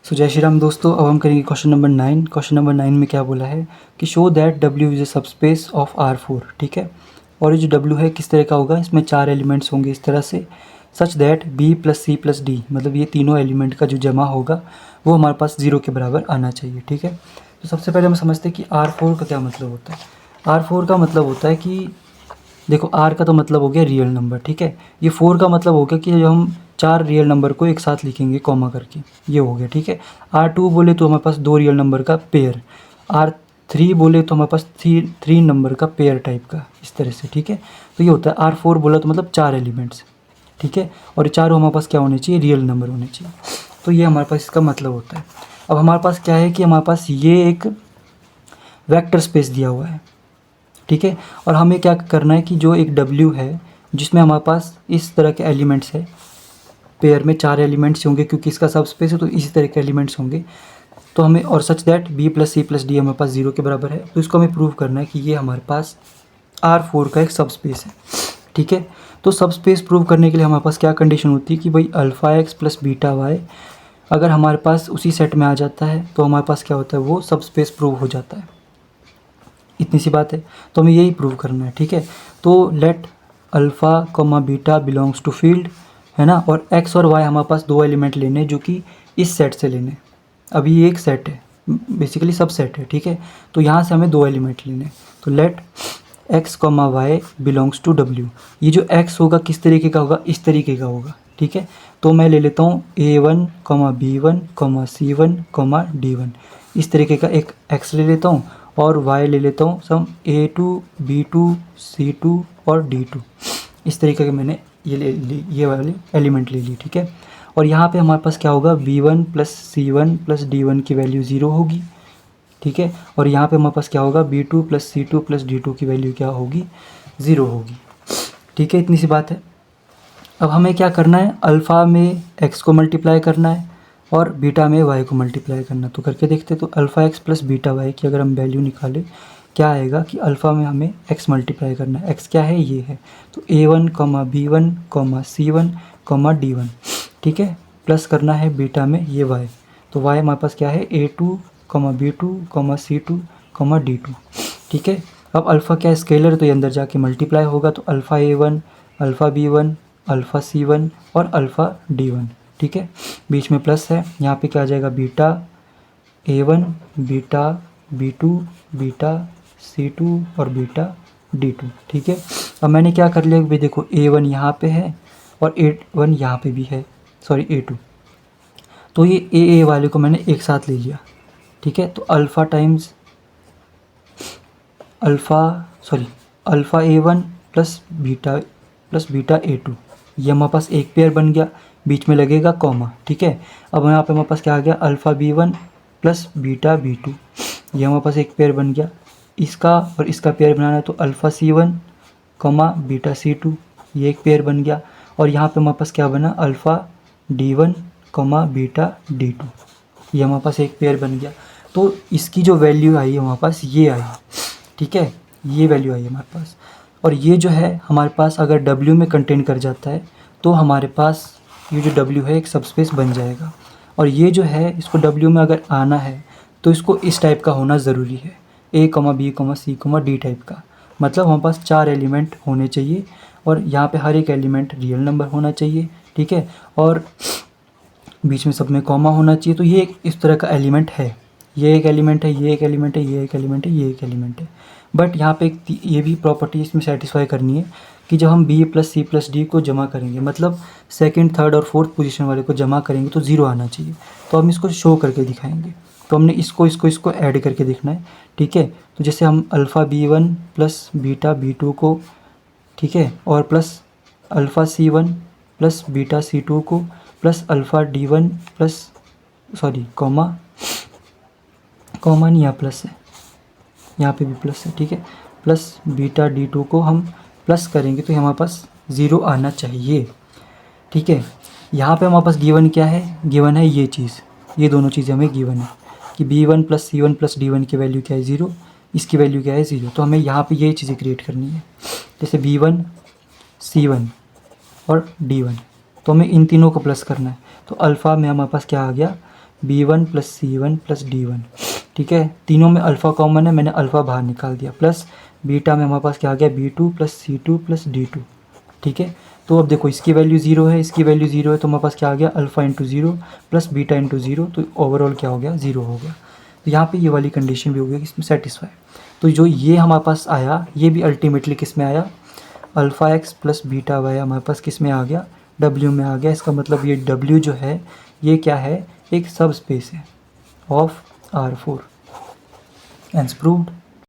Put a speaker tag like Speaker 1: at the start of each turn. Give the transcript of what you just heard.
Speaker 1: जय श्री राम दोस्तों। अब हम करेंगे क्वेश्चन नंबर 9। क्वेश्चन नंबर 9 में क्या बोला है कि show that W is a subspace of R4। ठीक है, और ये जो W है किस तरह का होगा, इसमें 4 एलिमेंट्स होंगे इस तरह से, such that B plus C plus D, मतलब ये तीनों एलिमेंट का जो जमा होगा वो हमारे पास 0 के बराबर आना चाहिए। ठीक है, तो सबसे पहले हम समझते हैं कि R4 का क्या मतलब होता है। R4 का मतलब होता है कि देखो, R का तो मतलब हो गया रियल नंबर। ठीक है, ये 4 का मतलब हो गया कि जो हम 4 रियल नंबर को एक साथ लिखेंगे कॉमा करके, ये हो गया। ठीक है, R2 बोले तो हमारे पास 2 रियल नंबर का पेयर, R3 बोले तो हमारे पास 3 नंबर का पेयर टाइप का, इस तरह से। ठीक है, तो ये होता है R4 बोला तो मतलब 4 एलिमेंट्स। ठीक है, और ये चारों हमारे पास क्या होने चाहिए, रियल नंबर होने चाहिए। तो ये हमारे पास इसका मतलब होता है। अब हमारे पास क्या है कि हमारे पास ये एक वेक्टर स्पेस दिया हुआ है। ठीक है, और हमें क्या करना है कि जो एक W है जिसमें हमारे पास इस तरह के एलिमेंट्स है, पेयर में 4 एलिमेंट्स होंगे क्योंकि इसका सब स्पेस है तो इसी तरह के एलिमेंट्स होंगे। तो हमें, और such that B plus C plus D हमारे पास 0 के बराबर है, तो इसको हमें प्रूव करना है कि ये हमारे पास R4 का एक सब स्पेस है। ठीक है, तो सब स्पेस प्रूव करने के लिए हमारे पास क्या कंडीशन होती है कि भाई alpha X plus beta Y अगर हमारे पास उसी सेट में आ जाता है तो हमारे पास क्या होता है, वो सब स्पेस प्रूव हो जाता है। इतनी सी बात है, तो हमें यही प्रूव करना है। ठीक है, तो let alpha comma beta belongs to field, है ना, और एक्स और वाई हमारे पास 2 एलिमेंट लेने जो कि इस सेट से लेने। अभी ये एक सेट है, बेसिकली सब सेट है। ठीक है, तो यहाँ से हमें 2 एलिमेंट लेने, तो let X comma Y belongs to W। ये जो एक्स होगा किस तरीके का होगा, इस तरीके का होगा। ठीक है, तो मैं ले लेता हूँ A1 comma B1 comma C1 comma D1, इस तरीके का एक एक्स ले लेता हूँ, और y ले लेता हूँ सम A2 B2 C2 और D2। इस तरीके के मैंने ये ले ली, ये वाले एलिमेंट ले ली। ठीक है, और यहाँ पे हमारे पास क्या होगा, B1 plus C1 plus D1 की वैल्यू 0 होगी। ठीक है, और यहाँ पे हमारे पास क्या होगा, B2 plus C2 plus D2 की वैल्यू क्या होगी, 0 होगी। ठीक है, इतनी सी बात है। अब हमें क्या करना है, अल्फ़ा में x को मल्टीप्लाई करना है और बीटा में y को मल्टीप्लाई करना। तो करके देखते, तो alpha X plus beta Y की अगर हम वैल्यू निकालें, क्या आएगा कि अल्फ़ा में हमें x मल्टीप्लाई करना है, x क्या है, ये है, तो A1 comma B1 comma C1 comma D1। ठीक है, प्लस करना है बीटा में ये y, तो y हमारे पास क्या है, A2 comma B2 comma C2 comma D2। ठीक है, अब अल्फ़ा क्या है, स्केलर, तो ये अंदर जाके मल्टीप्लाई होगा, तो alpha A1 alpha B1 alpha C1 और अल्फ़ा D1। ठीक है, बीच में प्लस है, यहाँ पे क्या आ जाएगा, beta A1 beta B2 beta C2 और बीटा D2। ठीक है, अब मैंने क्या कर लिया भाई, देखो A1 यहाँ पे है और A1 यहाँ पे भी है, सॉरी A2, तो ये A वाले को मैंने एक साथ ले लिया। ठीक है, तो alpha times alpha A1 plus beta A2, ये हमारे पास एक पेयर बन गया, बीच में लगेगा कॉमा। ठीक है, अब यहाँ पे हमारे पास क्या आ गया, alpha B1 plus beta B2, ये हमारे पास एक पेयर बन गया। इसका और इसका पेयर बनाना है, तो alpha C1 comma beta C2, ये एक पेयर बन गया, और यहाँ पे हमारे पास क्या बना, alpha D1 comma beta D2, ये हमारे पास एक पेयर बन गया। तो इसकी जो वैल्यू आई है हमारे पास, ये आई। ठीक है, ये वैल्यू आई है हमारे पास, और ये जो है हमारे पास अगर W में कंटेन कर जाता है तो हमारे पास ये जो W है एक सबस्पेस बन जाएगा। और ये जो है, इसको W में अगर आना है तो इसको इस टाइप का होना ज़रूरी है, A, B, C, D type का, मतलब हमारे पास 4 एलिमेंट होने चाहिए और यहाँ पे हर एक एलिमेंट रियल नंबर होना चाहिए। ठीक है, और बीच में सब में कॉमा होना चाहिए। तो ये एक इस तरह का एलिमेंट है, ये एक एलिमेंट है, ये एक एलिमेंट है, ये एक एलिमेंट है, ये एक एलिमेंट है। बट यहाँ पे एक ये भी प्रॉपर्टी इसमें सेटिस्फाई करनी है कि जब हम B plus C plus D को जमा करेंगे, मतलब सेकंड, थर्ड और फोर्थ पोजीशन वाले को जमा करेंगे, तो 0 आना चाहिए। तो हम इसको शो करके दिखाएंगे, तो हमने इसको ऐड करके देखना है। ठीक है, तो जैसे हम alpha B1 plus beta B2 को, ठीक है, और plus alpha C1 plus beta C2 को plus alpha D1 plus, sorry comma नहीं, यहाँ प्लस है, यहाँ पे भी प्लस है। ठीक है, प्लस बीटा D2 को हम प्लस करेंगे तो हमारे पास 0 आना चाहिए। ठीक है, यहाँ पे हमारे पास गिवन क्या है, गिवन है ये चीज़, ये दोनों चीज़ें हमें गिवन है कि B1 plus C1 plus D1 की वैल्यू क्या है, 0, इसकी वैल्यू क्या है, 0। तो हमें यहाँ पे ये चीज़ें क्रिएट करनी है, जैसे B1 C1 और D1, तो हमें इन तीनों को प्लस करना है। तो अल्फ़ा में हमारे पास क्या आ गया, B1 plus C1 plus D1, ठीक है। तीनों में अल्फ़ा कॉमन है, मैंने अल्फ़ा बाहर निकाल दिया, प्लस बीटा में हमारे पास क्या आ गया B2 plus C2 plus D2, ठीक है। तो अब देखो इसकी वैल्यू 0 है, इसकी वैल्यू 0 है, तो हमारे पास क्या आ गया alpha into 0 plus beta into 0, तो ओवरऑल क्या हो गया 0 हो गया। तो यहाँ पे ये वाली कंडीशन भी हो गई इसमें सेटिस्फाई। तो जो ये हमारे पास आया ये भी अल्टीमेटली किस में आया, alpha X plus beta Y हमारे पास किस में आ गया, W में आ गया। इसका मतलब ये W जो है ये क्या है, एक सब स्पेस है ऑफ R4। And proved.